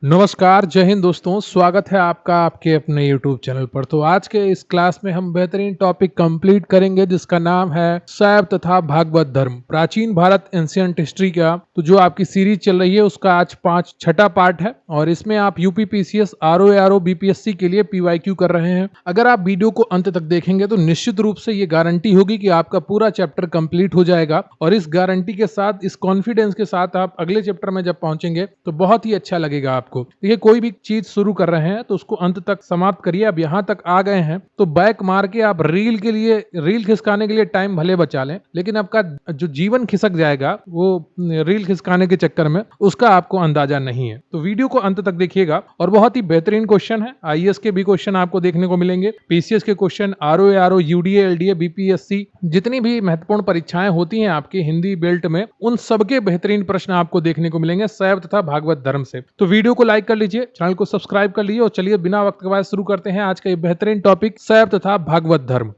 नमस्कार, जय हिंद दोस्तों। स्वागत है आपका आपके अपने YouTube चैनल पर। तो आज के इस क्लास में हम बेहतरीन टॉपिक कंप्लीट करेंगे जिसका नाम है शैव तथा भागवत धर्म, प्राचीन भारत एंशिएंट हिस्ट्री का। तो जो आपकी सीरीज चल रही है उसका आज छठा पार्ट है और इसमें आप यूपी पीसीएस, आरओ बीपीएससी के लिए पीवाईक्यू कर रहे हैं। अगर आप वीडियो को अंत तक देखेंगे तो निश्चित रूप से ये गारंटी होगी कि आपका पूरा चैप्टर कंप्लीट हो जाएगा और इस गारंटी के साथ, इस कॉन्फिडेंस के साथ आप अगले चैप्टर में जब पहुंचेंगे तो बहुत ही अच्छा लगेगा आपको। देखिए, कोई भी चीज शुरू कर रहे हैं तो उसको अंत तक समाप्त करिए। अब यहां तक आ गए हैं तो बैक मार के आप रील खिसकाने के लिए टाइम भले बचा लें, लेकिन आपका जो जीवन खिसक जाएगा वो रील खिसकाने के चक्कर में, उसका आपको अंदाजा नहीं है। तो वीडियो को अंत तक देखिएगा और बहुत ही बेहतरीन क्वेश्चन है। आईएएस के भी क्वेश्चन आपको देखने को मिलेंगे, पीसीएस के question, RO UDA LDA BPSC, जितनी भी महत्वपूर्ण परीक्षाएं होती हैं आपकी हिंदी बेल्ट में, उन सबके बेहतरीन प्रश्न आपको देखने को मिलेंगे शैव तथा भागवत धर्म से। तो वीडियो को लाइक कर लीजिए, चैनल को सब्सक्राइब कर लीजिए और चलिए बिना वक्त गवाए शुरू करते हैं आज का ये बेहतरीन टॉपिक, शैव तथा भागवत धर्म।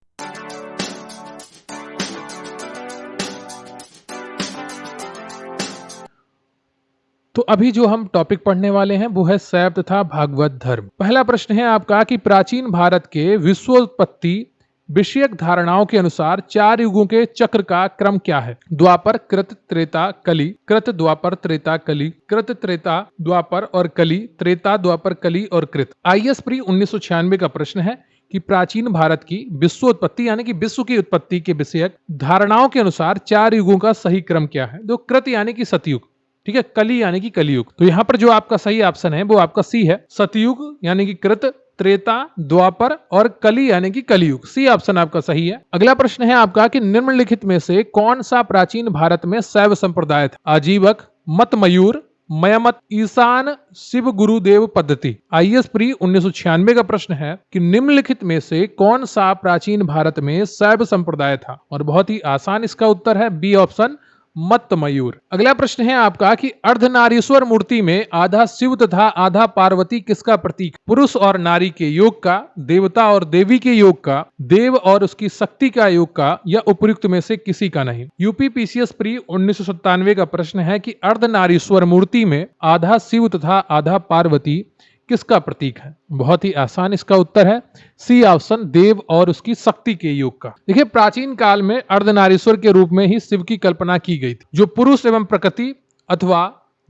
तो अभी जो हम टॉपिक पढ़ने वाले हैं वो है शैव तथा भागवत धर्म। पहला प्रश्न है आपका कि प्राचीन भारत के विश्वोत्पत्ति विषयक धारणाओं के अनुसार 4 युगों के चक्र का क्रम क्या है? द्वापर, कृत, त्रेता, कली, कृत, द्वापर, त्रेता, कली, कृत, त्रेता, द्वापर और कली, त्रेता, द्वापर, कली और कृत। आईएएस प्री 1996 का प्रश्न है कि प्राचीन भारत की विश्वोत्पत्ति यानी कि विश्व की उत्पत्ति के विषयक धारणाओं के अनुसार 4 युगों का सही क्रम क्या है? तो कृत यानी कि सतयुग, ठीक है, कली यानी कि कलियुग। तो यहां पर जो आपका सही ऑप्शन है वो आपका सी है, सतयुग यानी कि कृत, त्रेता, द्वापर और कली यानी कि कलियुग। सी ऑप्शन आपका सही है। अगला प्रश्न है आपका कि निम्नलिखित में से कौन सा प्राचीन भारत में शैव संप्रदाय था? आजीवक, मत मयूर, मयमत, ईशान, शिव गुरुदेव पद्धति। आईएएस प्री 1996 का प्रश्न है कि निम्नलिखित में से कौन सा प्राचीन भारत में शैव संप्रदाय था? और बहुत ही आसान इसका उत्तर है बी ऑप्शन, मत मयूर। अगला प्रश्न है आपका कि अर्धनारीश्वर मूर्ति में आधा शिव तथा आधा पार्वती किसका प्रतीक? पुरुष और नारी के योग का, देवता और देवी के योग का, देव और उसकी शक्ति का योग का, या उपयुक्त में से किसी का नहीं? यूपी पीसीएस प्री 1997 का प्रश्न है कि अर्धनारीश्वर मूर्ति में आधा शिव तथा आधा पार्वती किसका प्रतीक है? बहुत ही आसान इसका उत्तर है सी ऑप्शन, देव और उसकी शक्ति के योग का। देखिए, प्राचीन काल में अर्धनारीश्वर के रूप में ही शिव की कल्पना की गई थी, जो पुरुष एवं प्रकृति अथवा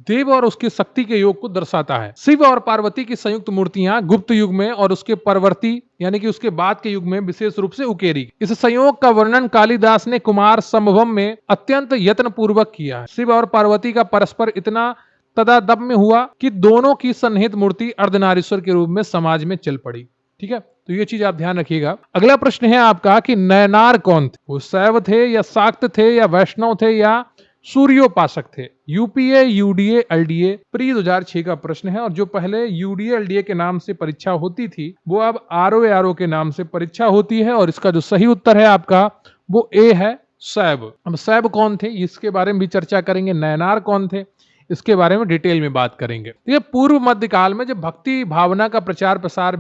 देव और उसकी शक्ति के योग को दर्शाता है। शिव और पार्वती की संयुक्त मूर्तियां गुप्त युग में और उसके परवर्ती यानी कि उसके बाद के युग में विशेष रूप से उकेरी। इस संयोग का वर्णन कालिदास ने कुमार संभवम में अत्यंत यत्न पूर्वक किया है। शिव और पार्वती का परस्पर इतना तदादम्य हुआ कि दोनों की सन्निहित मूर्ति अर्धनारीश्वर के रूप में समाज में चल पड़ी। ठीक है, तो ये चीज आप ध्यान रखिएगा। अगला प्रश्न है आपका कि नयनार कौन थे? वो शैव थे या शाक्त थे या वैष्णव थे या सूर्योपासक थे? यूपीए यूडीए एलडीए प्री 2006 का प्रश्न है और जो पहले यूडीए एलडीए के नाम से परीक्षा होती थी वो अब आरओ के नाम से परीक्षा होती है और इसका जो सही उत्तर है आपका वो ए है, शैव। अब शैव कौन थे इसके बारे में भी चर्चा करेंगे, नयनार कौन थे इसके बारे में डिटेल में बात करेंगे। ये पूर्व मध्यकाल में जब भक्ति भावना का प्रचार प्रसार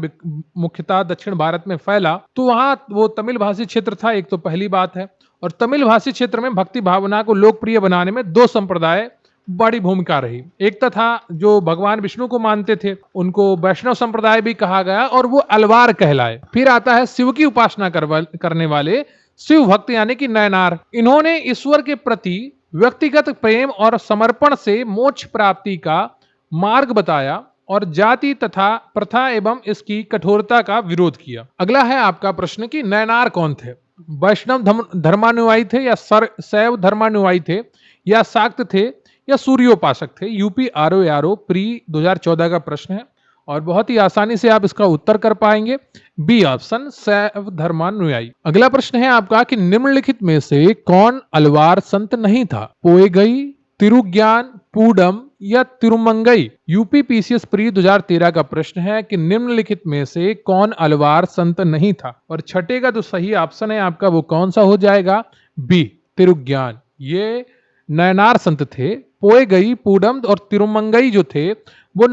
मुख्यतः दक्षिण भारत में फैला तो वहां वो तमिल भाषी क्षेत्र था, एक तो पहली बात है। और तमिल भाषी क्षेत्र में भक्ति भावना को लोकप्रिय बनाने में 2 संप्रदाय बड़ी भूमिका रही। एक तथा जो भगवान विष्णु को मानते थे उनको वैष्णव संप्रदाय भी कहा गया और वो अलवार कहलाए। फिर आता है शिव की उपासना करने वाले शिव भक्त यानी कि नयनार। इन्होंने ईश्वर के प्रति व्यक्तिगत प्रेम और समर्पण से मोक्ष प्राप्ति का मार्ग बताया और जाति तथा प्रथा एवं इसकी कठोरता का विरोध किया। अगला है आपका प्रश्न कि नयनार कौन थे? वैष्णव धर्मानुयायी थे या शैव धर्मानुयायी थे या शाक्त थे या सूर्योपासक थे? यूपी आरओ प्री 2014 का प्रश्न है और बहुत ही आसानी से आप इसका उत्तर कर पाएंगे, बी ऑप्शन, शैव धर्मानुयायी। अगला प्रश्न है आपका कि निम्नलिखित में से कौन अलवार संत नहीं था? पोएगई, तिरुज्ञान, पूडम या तिरुमंगई? यूपी पीसीएस प्री 2013 का प्रश्न है कि निम्नलिखित में से कौन अलवार संत नहीं था? और छठे का जो सही ऑप्शन है आपका वो कौन सा हो जाएगा? बी, तिरुज्ञान। ये नयनार संत थे। पोएगई, पूडम और तिरुमंगई जो थे वो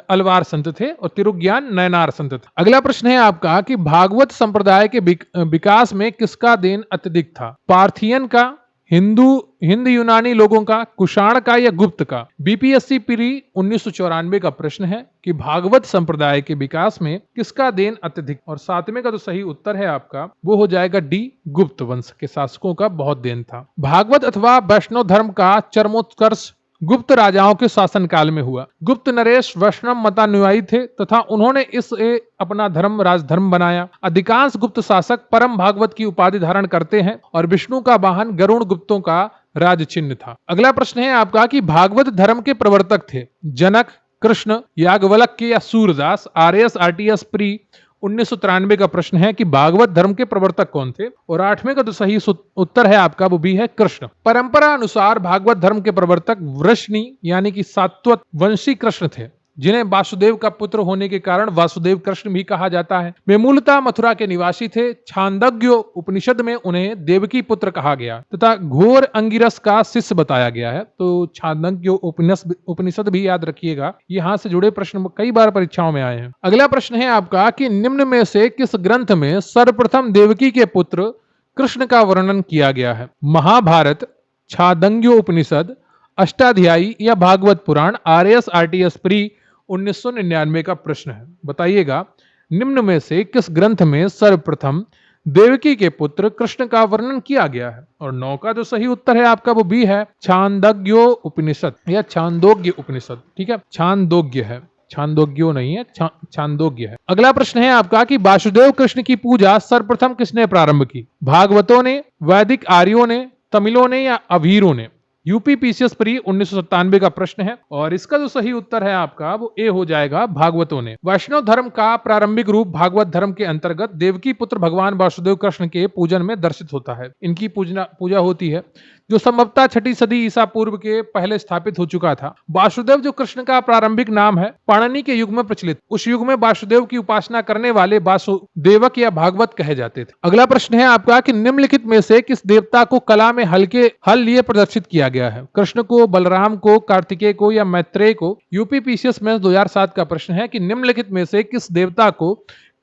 अलवार संत थे और तिरुज्ञान नयनार संत थे। अगला प्रश्न है आपका कि भागवत संप्रदाय के विकास में किसका देन अत्यधिक था? पार्थियन का, हिंद यूनानी लोगों का, कुषाण का या गुप्त का? बीपीएससी प्री 1994 का प्रश्न है कि भागवत संप्रदाय के विकास में किसका देन अत्यधिक? और सातवें का जो सही उत्तर है आपका वो हो जाएगा डी, गुप्त वंश के शासकों का बहुत देन था। भागवत अथवा वैष्णव धर्म का चरमोत्कर्ष गुप्त राजाओं के शासनकाल में हुआ। गुप्त नरेश वैष्णव मतानुयायी थे तथा उन्होंने इसे अपना धर्म राजधर्म बनाया। अधिकांश गुप्त शासक परम भागवत की उपाधि धारण करते हैं और विष्णु का वाहन गरुण गुप्तों का राज चिन्ह था। अगला प्रश्न है आपका कि भागवत धर्म के प्रवर्तक थे जनक, कृष्ण, याज्ञवल्क्य या सूरदास? आरएएस आरटीएस प्री 1993 का प्रश्न है कि भागवत धर्म के प्रवर्तक कौन थे? और आठवें का जो सही उत्तर है आपका वो भी है कृष्ण। परंपरा अनुसार भागवत धर्म के प्रवर्तक वृष्णि यानी कि सात्वत वंशी कृष्ण थे, जिन्हें वासुदेव का पुत्र होने के कारण वासुदेव कृष्ण भी कहा जाता है। वे मूलतः मथुरा के निवासी थे। छांदोग्य उपनिषद में उन्हें देवकी पुत्र कहा गया तथा घोर अंगिरस का शिष्य बताया गया है। तो छांदोग्य उपनिषद भी याद रखिएगा, यहाँ से जुड़े प्रश्न कई बार परीक्षाओं में आए हैं। अगला प्रश्न है आपका कि निम्न में से किस ग्रंथ में सर्वप्रथम देवकी के पुत्र कृष्ण का वर्णन किया गया है? महाभारत, छांदोग्य उपनिषद, अष्टाध्यायी या भागवत पुराण? आरएएस आरटीएस प्री 1999 का प्रश्न है, बताइएगा निम्न में से किस ग्रंथ में सर्वप्रथम देवकी के पुत्र कृष्ण का वर्णन किया गया है? और 9 का जो सही उत्तर है आपका वो भी है छांदोग्य उपनिषद या छांदोग्य उपनिषद। ठीक है, छांदोग्य है, छांदोग्यो नहीं है, छांदोग्य है। अगला प्रश्न है आपका कि वासुदेव कृष्ण की पूजा सर्वप्रथम किसने प्रारंभ की? भागवतों ने, वैदिक आर्यों ने, तमिलों ने या अभीरों ने? यूपी पीसीएस प्री 1997 का प्रश्न है और इसका जो सही उत्तर है आपका वो ए हो जाएगा, भागवतों ने। वैष्णव धर्म का प्रारंभिक रूप भागवत धर्म के अंतर्गत देवकी पुत्र भगवान वासुदेव कृष्ण के पूजन में दर्शित होता है। इनकी पूजा होती है जो संभवतः 6ठी सदी ईसा पूर्व के पहले स्थापित हो चुका था। वासुदेव जो कृष्ण का प्रारंभिक नाम है पाणिनि के युग में प्रचलित, उस युग में वासुदेव की उपासना करने वाले वासुदेवक या भागवत कहे जाते थे। अगला प्रश्न है आपका कि निम्नलिखित में से किस देवता को कला में हल लिए प्रदर्शित किया गया है? कृष्ण को, बलराम को, कार्तिकेय को या मैत्रेय को? यूपी पीसीएस में 2007 का प्रश्न है कि निम्नलिखित में से किस देवता को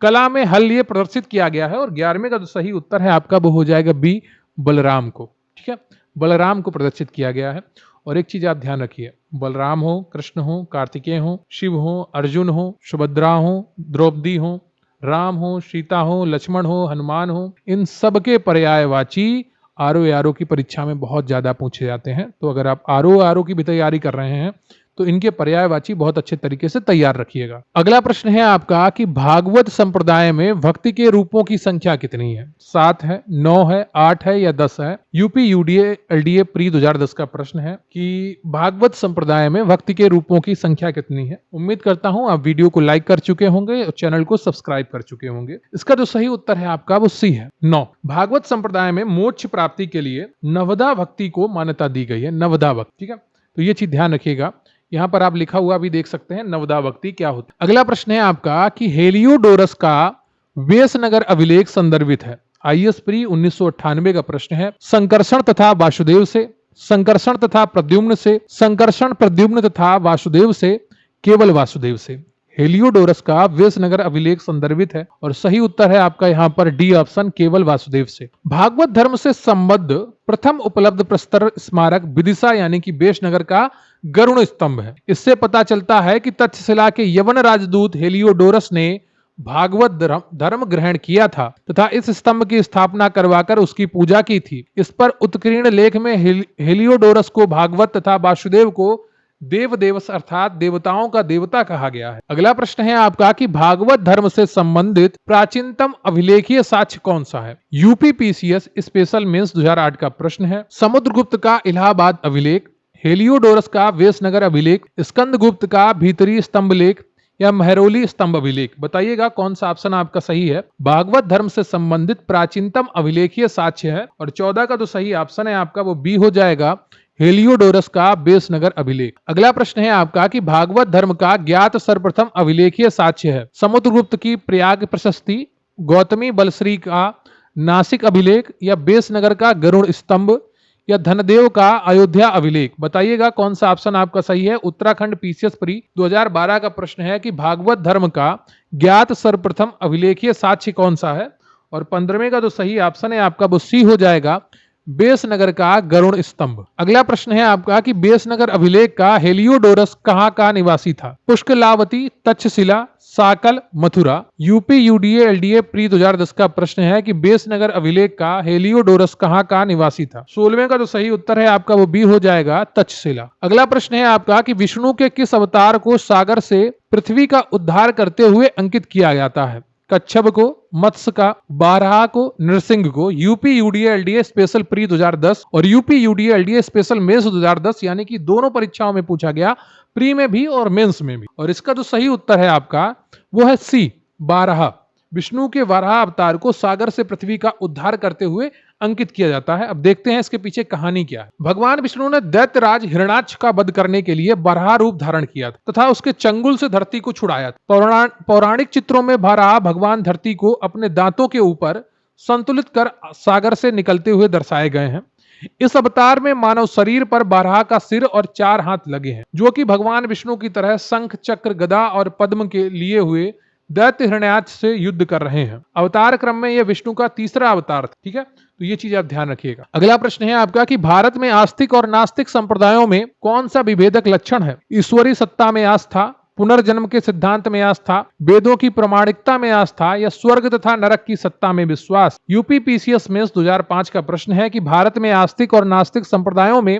कला में हल लिए प्रदर्शित किया गया है? और 11वें का जो सही उत्तर है आपका वो हो जाएगा बी, बलराम को। ठीक है, बलराम को प्रदर्शित किया गया है। और एक चीज आप ध्यान रखिए, बलराम हो, कृष्ण हो, कार्तिकेय हो, शिव हो, अर्जुन हो, सुभद्रा हो, द्रौपदी हो, राम हो, सीता हो, लक्ष्मण हो, हनुमान हो, इन सबके पर्यायवाची आरओ की परीक्षा में बहुत ज्यादा पूछे जाते हैं। तो अगर आप आरओ की भी तैयारी कर रहे हैं तो इनके पर्यायवाची बहुत अच्छे तरीके से तैयार रखिएगा। अगला प्रश्न है आपका कि भागवत संप्रदाय में भक्ति के रूपों की संख्या कितनी है? 7 है, 9 है, 8 है या 10 है? यूपी यूडीए एलडीए प्री 2010 का प्रश्न है कि भागवत संप्रदाय में भक्ति के रूपों की संख्या कितनी है? उम्मीद करता हूं आप वीडियो को लाइक कर चुके होंगे और चैनल को सब्सक्राइब कर चुके होंगे। इसका जो सही उत्तर है आपका वो सी है, 9। भागवत संप्रदाय में मोक्ष प्राप्ति के लिए नवदा भक्ति को मान्यता दी गई है, नवदा भक्ति। ठीक है, तो ये चीज ध्यान रखिएगा। यहाँ पर आप लिखा हुआ भी देख सकते हैं नवदा भक्ति क्या होती है। अगला प्रश्न है आपका कि हेलियोडोरस का वेशनगर अभिलेख संदर्भित है? आईएएस प्री 1998 का प्रश्न है। संकर्षण तथा वासुदेव से, संकर्षण तथा प्रद्युम्न से, संकर्षण प्रद्युम्न तथा वासुदेव से, केवल वासुदेव से? हेलियोडोरस का वेशनगर अभिलेख संदर्भित है और सही उत्तर है आपका यहाँ पर डी ऑप्शन, केवल वासुदेव से। भागवत धर्म से संबद्ध प्रथम उपलब्ध प्रस्तर स्मारक विदिशा यानी कि वेशनगर का गरुण स्तंभ है। इससे पता चलता है कि तक्षशिला के यवन राजदूत हेलियोडोरस ने भागवत धर्म ग्रहण किया था तथा इस स्तंभ की स्थापना करवाकर उसकी पूजा की थी। इस पर उत्कीर्ण लेख में हेलियोडोरस को भागवत तथा वासुदेव को देव देवस अर्थात देवताओं का देवता कहा गया है। अगला प्रश्न है आपका कि भागवत धर्म से संबंधित प्राचीनतम अभिलेखीय साक्ष्य कौन सा है? यूपी पीसीएस स्पेशल मेंस 2008 का प्रश्न है। समुद्रगुप्त का इलाहाबाद अभिलेख, हेलियोडोरस का वेशनगर अभिलेख, स्कंदगुप्त का भीतरी स्तंभ लेख या महरौली स्तंभ अभिलेख? बताइएगा कौन सा ऑप्शन आपका सही है। भागवत धर्म से संबंधित प्राचीनतम अभिलेखीय साक्ष्य है और 14 का जो सही ऑप्शन है आपका वो बी हो जाएगा, हेलियोडोरस का वेशनगर अभिलेख। अगला प्रश्न है आपका कि भागवत धर्म का ज्ञात सर्वप्रथम अभिलेखीय साक्ष्य है? समुद्रगुप्त की प्रयाग प्रशस्ति, गौतमी बलश्री का नासिक अभिलेख या वेशनगर का गरुड़ स्तंभ या धनदेव का अयोध्या अभिलेख? बताइएगा कौन सा ऑप्शन आपका सही है। उत्तराखंड पीसीएस प्री 2012 का प्रश्न है कि भागवत धर्म का ज्ञात सर्वप्रथम अभिलेखीय साक्ष्य कौन सा है? और 15वें का जो सही ऑप्शन है आपका वो सी हो जाएगा, बेसनगर का गरुड़ स्तंभ। अगला प्रश्न है आपका कि बेसनगर अभिलेख का हेलियोडोरस कहाँ का निवासी था? Pushkalavati, Takshashila, Sakal, Mathura. UP UDA LDA pre 2010 का प्रश्न है कि बेसनगर अभिलेख का हेलियोडोरस कहाँ का निवासी था? 16वें का जो सही उत्तर है आपका वो बी हो जाएगा, तक्षशिला। अगला प्रश्न है आपका कि विष्णु के किस अवतार को सागर से पृथ्वी का उद्धार करते हुए अंकित किया जाता है? कच्छप को, मत्स्य का, बारहा को, नृसिंह को। UP UDA LDA special pre 2010 और UP UDA LDA special mains 2010 यानी कि दोनों परीक्षाओं में पूछा गया, प्री में भी और मेंस में भी। और इसका जो सही उत्तर है आपका वो है सी, बारहा। विष्णु के वाराह अवतार को सागर से पृथ्वी का उद्धार करते हुए अंकित किया जाता है। अब देखते हैं इसके पीछे कहानी क्या है। भगवान विष्णु ने दैत्यराज हिरण्याक्ष का वध करने के लिए बराह रूप धारण किया तथा उसके चंगुल से धरती को छुड़ाया। पौराणिक चित्रों में बराह भगवान धरती को अपने दांतों के ऊपर संतुलित कर सागर से निकलते हुए दर्शाए गए हैं। इस अवतार में मानव शरीर पर बारहा का सिर और 4 हाथ लगे हैं, जो कि भगवान विष्णु की तरह शंख, चक्र, गदा और पद्म के लिए हुए दैत्य हिरण्याक्ष से युद्ध कर रहे हैं। अवतार क्रम में यह विष्णु का तीसरा अवतार था। ठीक है, तो ये चीज आप ध्यान रखिएगा। अगला प्रश्न है आपका कि भारत में आस्तिक और नास्तिक संप्रदायों में कौन सा विभेदक लक्षण है? ईश्वरी सत्ता में आस्था, पुनर्जन्म के सिद्धांत में आस्था, वेदों की प्रामाणिकता में आस्था या स्वर्ग तथा नरक की सत्ता में विश्वास। यूपी पीसीएस मेंस 2005 का प्रश्न है कि भारत में आस्तिक और नास्तिक संप्रदायों में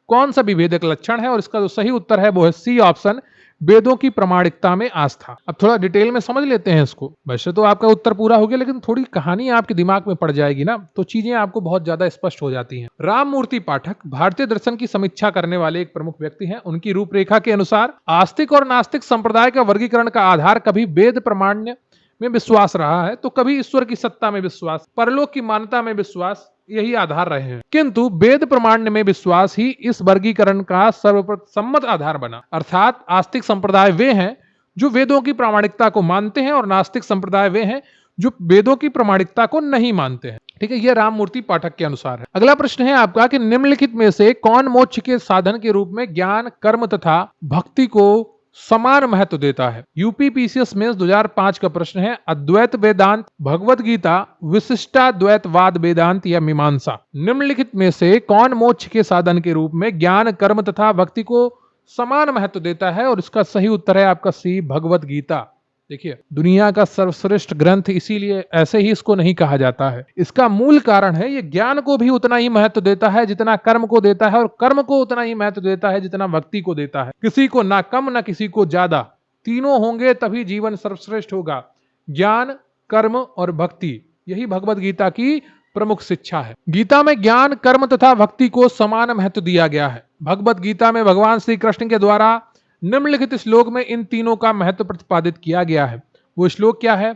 कौन सा विभेदक लक्षण है? और इसका जो सही उत्तर है वो है सी ऑप्शन, वेदों की प्रामाणिकता में आस्था। अब थोड़ा डिटेल में समझ लेते हैं इसको। वैसे तो आपका उत्तर पूरा हो गया, लेकिन थोड़ी कहानी आपके दिमाग में पड़ जाएगी ना, तो चीजें आपको बहुत ज्यादा स्पष्ट हो जाती हैं। राममूर्ति पाठक भारतीय दर्शन की समीक्षा करने वाले एक प्रमुख व्यक्ति हैं। उनकी रूपरेखा के अनुसार आस्तिक और नास्तिक संप्रदाय का वर्गीकरण का आधार कभी वेद प्रामाण्य में विश्वास रहा है, तो कभी ईश्वर की सत्ता में विश्वास, परलोक की मान्यता में विश्वास, यही आधार रहे हैं। किंतु वेद प्रमाण में विश्वास ही इस वर्गीकरण का सर्वसम्मत आधार बना। अर्थात आस्तिक संप्रदाय वे हैं जो वेदों की प्रामाणिकता को मानते हैं और नास्तिक संप्रदाय वे हैं जो वेदों की प्रामाणिकता को नहीं मानते हैं। ठीक है, यह राममूर्ति पाठक के अनुसार है। अगला प्रश्न है आपका कि निम्नलिखित में से कौन मोक्ष के साधन के रूप में ज्ञान, कर्म तथा भक्ति को समान महत्व देता है? यूपी पीसीएस मेंस 2005 का प्रश्न है अद्वैत वेदांत, भगवत गीता, विशिष्टाद्वैतवाद वेदांत या मीमांसा। निम्नलिखित में से कौन मोक्ष के साधन के रूप में ज्ञान, कर्म तथा भक्ति को समान महत्व देता है? और इसका सही उत्तर है आपका सी, भगवत गीता। देखिए, दुनिया का सर्वश्रेष्ठ ग्रंथ इसीलिए ऐसे ही इसको नहीं कहा जाता है। इसका मूल कारण है ये ज्ञान को भी उतना ही महत्व देता है जितना कर्म को देता है, और कर्म को उतना ही महत्व देता है जितना भक्ति को देता है। किसी को ना कम ना किसी को ज्यादा, तीनों होंगे तभी जीवन सर्वश्रेष्ठ होगा। ज्ञान, कर्म और भक्ति, यही भगवत गीता की प्रमुख शिक्षा है। गीता में ज्ञान, कर्म तथा भक्ति को समान महत्व दिया गया है। भगवत गीता में भगवान श्री कृष्ण के द्वारा निम्नलिखित श्लोक में इन तीनों का महत्व प्रतिपादित किया गया है। वो श्लोक क्या है?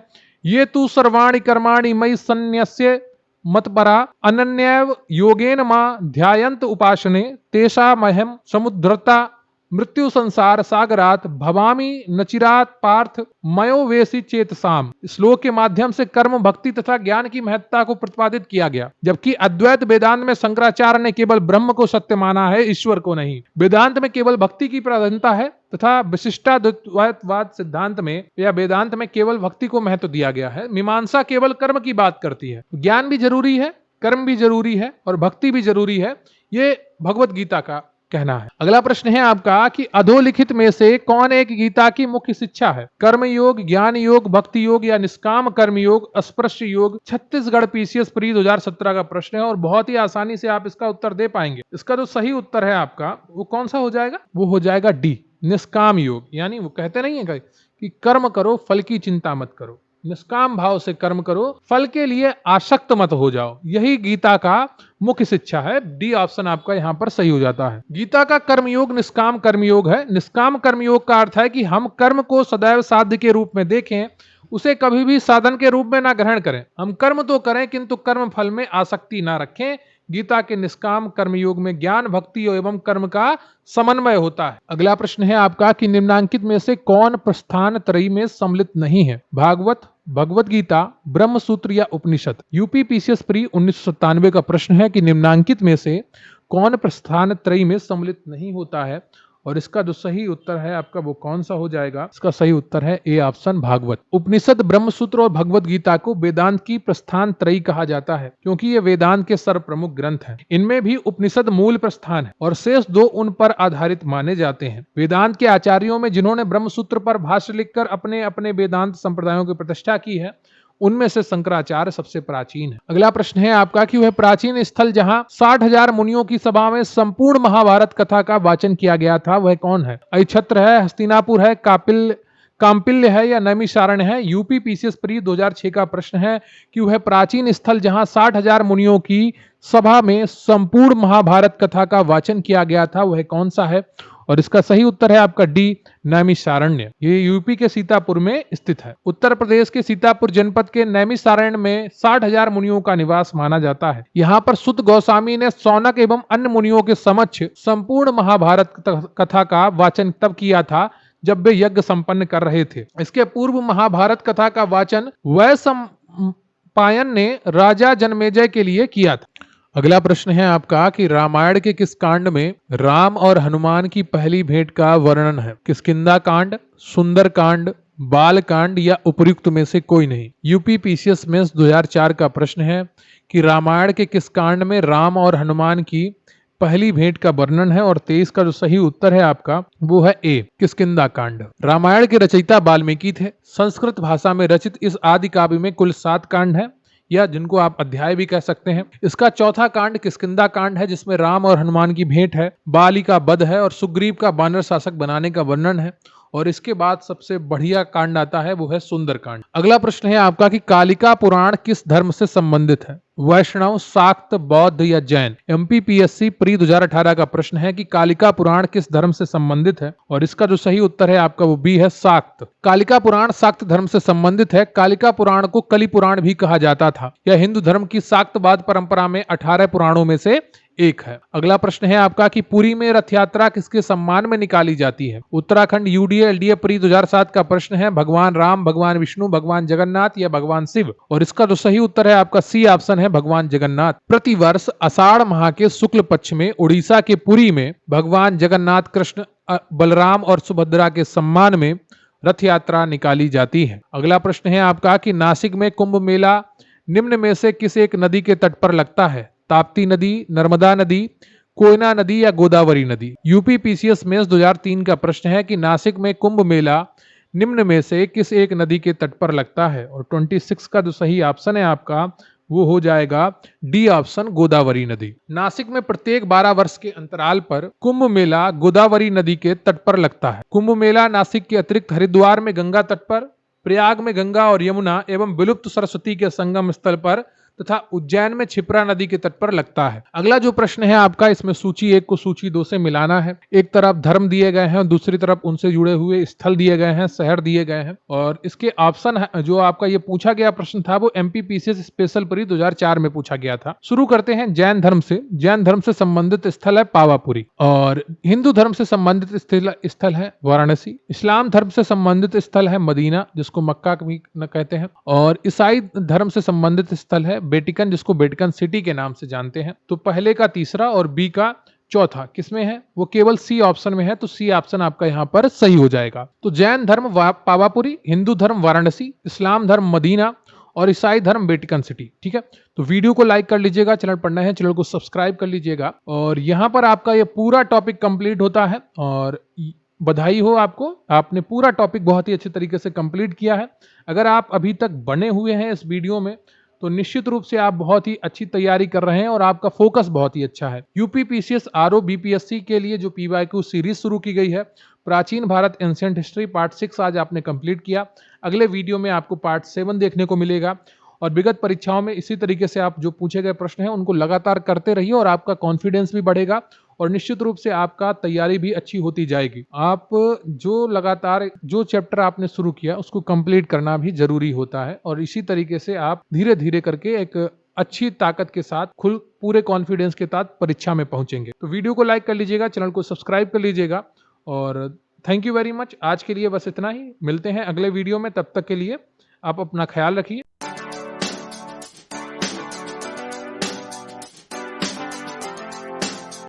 ये तु सर्वाणि कर्माणि मयि सन्न्यस्य मत्परा अनन्यैव योगेन मां ध्यायन्त उपासने तेषामहं समुद्धृता मृत्यु संसार सागरात भवामी नचिरात पार्थ मयोवेशी चेतसाम। श्लोक के माध्यम से कर्म, भक्ति तथा ज्ञान की महत्ता को प्रतिपादित किया गया। जबकि अद्वैत वेदांत में शंकराचार्य ने केवल ब्रह्म को सत्य माना है, ईश्वर को नहीं। वेदांत में केवल भक्ति की प्राधान्यता है तथा विशिष्टाद्वैतवाद सिद्धांत में या वेदांत में केवल भक्ति को महत्व दिया गया है। मीमांसा केवल कर्म की बात करती है। ज्ञान भी जरूरी है, कर्म भी जरूरी है और भक्ति भी जरूरी है, ये भगवत गीता का कहना है। अगला प्रश्न है आपका कि अधोलिखित में से कौन एक गीता की मुख्य शिक्षा है? कर्म योग, ज्ञान योग, भक्ति योग या निष्काम कर्म योग, अस्पृश्य योग। छत्तीसगढ़ पीसीएस प्री 2017 का प्रश्न है और बहुत ही आसानी से आप इसका उत्तर दे पाएंगे। इसका जो सही उत्तर है आपका वो कौन सा हो जाएगा? वो हो जाएगा डी, निष्काम योग। यानी वो कहते नहीं है कि कर्म करो, फल की चिंता मत करो, निष्काम भाव से कर्म करो, फल के लिए आसक्त मत हो जाओ। यही गीता का मुख्य शिक्षा है। डी ऑप्शन आपका यहां पर सही हो जाता है। गीता का कर्मयोग निष्काम कर्मयोग है। निष्काम कर्मयोग का अर्थ है कि हम कर्म को सदैव साध्य के रूप में देखें, उसे कभी भी साधन के रूप में ना ग्रहण करें। हम कर्म तो करें किंतु कर्म फल में आसक्ति ना रखें। गीता के निष्काम कर्मयोग में ज्ञान, भक्ति एवं कर्म का समन्वय होता है। अगला प्रश्न है आपका कि निम्नांकित में से कौन प्रस्थान त्रयी में सम्मिलित नहीं है? भागवत, भगवत गीता, ब्रह्म सूत्र या उपनिषद। यूपी पीसीएस प्री 1997 का प्रश्न है कि निम्नांकित में से कौन प्रस्थान त्रयी में सम्मिलित नहीं होता है? और इसका जो सही उत्तर है आपका वो कौन सा हो जाएगा? इसका सही उत्तर है ए ऑप्शन भागवत। उपनिषद, ब्रह्मसूत्र और भगवत गीता को वेदांत की प्रस्थान त्रयी कहा जाता है क्योंकि ये वेदांत के सर्वप्रमुख ग्रंथ हैं। इनमें भी उपनिषद मूल प्रस्थान है और शेष दो उन पर आधारित माने जाते हैं। वेदांत के आचार्यों में जिन्होंने ब्रह्मसूत्र पर भाष्य लिखकर अपने अपने वेदांत संप्रदायों की प्रतिष्ठा की है, उनमें से शंकराचार्य सबसे प्राचीन है। अगला प्रश्न है आपका कि वह प्राचीन स्थल जहां 60,000 मुनियों की सभा में संपूर्ण महाभारत कथा का वाचन किया गया था, वह कौन है? अहिछत्र है, हस्तिनापुर है, काम्पिल्य है या नैमिषारण्य है? यूपी पीसीएस प्री 2006 का प्रश्न है कि वह प्राचीन स्थल जहां 60,000 मुनियों की सभा में संपूर्ण महाभारत कथा का वाचन किया गया था, वह कौन सा है? और इसका सही उत्तर है आपका डी, नैमिषारण्य। ये यूपी के सीतापुर में स्थित है। उत्तर प्रदेश के सीतापुर जनपद के नैमिषारण्य में 60,000 मुनियों का निवास माना जाता है। यहाँ पर सुत गोस्वामी ने शौनक एवं अन्य मुनियों के समक्ष संपूर्ण महाभारत कथा का वाचन तब किया था जब वे यज्ञ संपन्न कर रहे थे। इसके पूर्व महाभारत कथा का वाचन वैशंपायन ने राजा जनमेजय के लिए किया था। अगला प्रश्न है आपका कि रामायण के किस कांड में राम और हनुमान की पहली भेंट का वर्णन है? किष्किंधा कांड, सुंदर कांड, बाल कांड या उपयुक्त में से कोई नहीं? यूपी पीसीएस मेंस 2004 का प्रश्न है कि रामायण के किस कांड में राम और हनुमान की पहली भेंट का वर्णन है? और 23 का जो सही उत्तर है आपका वो है ए, किष्किंधा कांड। रामायण के रचयिता वाल्मीकि थे। संस्कृत भाषा में रचित इस आदि काव्य में कुल 7 कांड है, या जिनको आप अध्याय भी कह सकते हैं। इसका चौथा कांड किष्किंधा कांड है, जिसमें राम और हनुमान की भेंट है, बाली का वध है और सुग्रीव का वानर शासक बनाने का वर्णन है। और इसके बाद सबसे बढ़िया कांड आता है वो है सुंदर कांड। अगला प्रश्न है आपका कि कालिका पुराण किस धर्म से संबंधित है? वैष्णव, शाक्त, बौद्ध या जैन? एमपीपीएससी प्री 2018 का प्रश्न है कि कालिका पुराण किस धर्म से संबंधित है? और इसका जो सही उत्तर है आपका वो बी है, शाक्त। कालिका पुराण शाक्त धर्म से संबंधित है। कालिका पुराण को कलि पुराण भी कहा जाता था। यह हिंदू धर्म की शाक्तवाद परंपरा में 18 पुराणों में से एक है। अगला प्रश्न है आपका कि पुरी में रथ यात्रा किसके सम्मान में निकाली जाती है? उत्तराखंड यूडीए एलडीए प्री 2007 का प्रश्न है भगवान राम, भगवान विष्णु, भगवान जगन्नाथ या भगवान शिव? और इसका जो सही उत्तर है आपका सी ऑप्शन है, भगवान जगन्नाथ। प्रतिवर्ष आषाढ़ माह के शुक्ल पक्ष में उड़ीसा के पुरी में भगवान जगन्नाथ, कृष्ण, बलराम और सुभद्रा के सम्मान में रथ यात्रा निकाली जाती है। अगला प्रश्न है आपका कि नासिक में कुंभ मेला निम्न में से किस एक नदी के तट पर लगता है? ताप्ती नदी, नर्मदा नदी, कोयना नदी या गोदावरी नदी? यूपी पीसीएस मेंस 2003 का प्रश्न है कि नासिक में कुंभ मेला निम्न में से किस एक नदी के तट पर लगता है? और 26 का जो सही ऑप्शन है आपका वो हो जाएगा डी ऑप्शन, गोदावरी नदी। नासिक में प्रत्येक 12 वर्ष के अंतराल पर कुंभ मेला गोदावरी नदी के तट पर लगता है। कुंभ मेला नासिक के अतिरिक्त हरिद्वार में गंगा तट पर, प्रयाग में गंगा और यमुना एवं विलुप्त सरस्वती के संगम स्थल पर तथा उज्जैन में क्षिप्रा नदी के तट पर लगता है। अगला जो प्रश्न है आपका, इसमें सूची 1 को सूची 2 से मिलाना है। एक तरफ धर्म दिए गए हैं और दूसरी तरफ उनसे जुड़े हुए स्थल दिए गए हैं, शहर दिए गए हैं। और इसके ऑप्शन जो आपका ये पूछा गया प्रश्न था वो एमपीपीसीएस स्पेशल प्री 2004 में पूछा गया था। शुरू करते हैं जैन धर्म से। जैन धर्म से संबंधित स्थल है पावापुरी। और हिंदू धर्म से संबंधित स्थल है वाराणसी। इस्लाम धर्म से संबंधित स्थल है मदीना, जिसको मक्का भी कहते हैं। और ईसाई धर्म से संबंधित स्थल है वेटिकन, जिसको वेटिकन सिटी के नाम से जानते हैं। तो पहले का तीसरा और बी का चौथा किसमें है? वो केवल सी ऑप्शन में है, तो सी ऑप्शन आपका यहाँ पर सही हो जाएगा। तो जैन धर्म पावापुरी, हिंदू धर्म वाराणसी, इस्लाम धर्म मदीना और ईसाई धर्म वेटिकन सिटी। ठीक है, तो वीडियो को लाइक कर लीजिएगा, चैनल पर नए हैं चैनल को सब्सक्राइब कर लीजिएगा। और यहाँ पर आपका ये पूरा टॉपिक कंप्लीट होता है और बधाई हो आपको, आपने पूरा टॉपिक बहुत ही अच्छे तरीके से कंप्लीट किया है। अगर आप अभी तक बने हुए हैं इस वीडियो में तो निश्चित रूप से आप बहुत ही अच्छी तैयारी कर रहे हैं और आपका फोकस बहुत ही अच्छा है। यूपी पीसीएस आरओ बीपीएससी के लिए जो पीवाईक्यू सीरीज शुरू की गई है, प्राचीन भारत एंशिएंट हिस्ट्री पार्ट 6 आज आपने कंप्लीट किया। अगले वीडियो में आपको पार्ट 7 देखने को मिलेगा। और विगत परीक्षाओं में इसी तरीके से आप जो पूछे गए प्रश्न हैं उनको लगातार करते रहिए और आपका कॉन्फिडेंस भी बढ़ेगा और निश्चित रूप से आपका तैयारी भी अच्छी होती जाएगी। आप जो लगातार जो चैप्टर आपने शुरू किया उसको कंप्लीट करना भी जरूरी होता है और इसी तरीके से आप धीरे धीरे करके एक अच्छी ताकत के साथ पूरे कॉन्फिडेंस के साथ परीक्षा में पहुंचेंगे। तो वीडियो को लाइक कर लीजिएगा, चैनल को सब्सक्राइब कर लीजिएगा और थैंक यू वेरी मच। आज के लिए बस इतना ही, मिलते हैं अगले वीडियो में। तब तक के लिए आप अपना ख्याल रखिए।